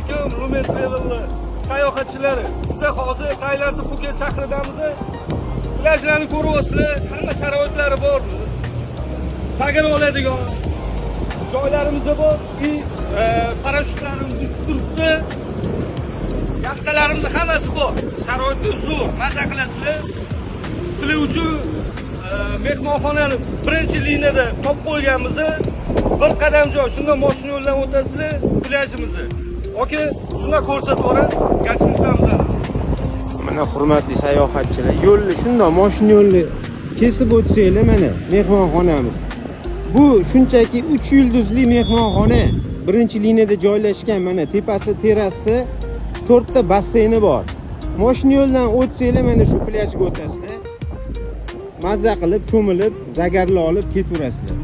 qilayotgan Lumen Travel'ni sayohatchilari. Biz hozir Tailandning Phuket shahridamiz. Plyajlarni ko'ryapsizlar, hamma sharoitlari bor. Sagar oladigan joylarimiz bor. Parashyutlarimiz uchib turibdi. Yaxtalarimiz hammasi bor. Sharoiti zo'r. Maza qilasizlar. Sizlar uchun mehmonxonani birinchi liniyada topib qo'yganmiz. Bir qadam joy, shunda mashina yo'ldan o'tasizlar, plyajimizni. Oke, shunda ko'rsatib yuborasiz, gastinisamizda. Mana hurmatli sayohatchilar, yo'lni shunda mashina yo'lni kesib o'tsanglar, mana mehmonxonamiz. Bu shunchaki 3 yulduzli mehmonxona. Birinchi liniyada joylashgan, mana tepasi terrasi, 4 ta basseyni bor. Mashina yo'ldan o'tsanglar, mana shu plyajga o'tasizlar. Mazza qilib, cho'milib, zagarla olib ketaverasizlar.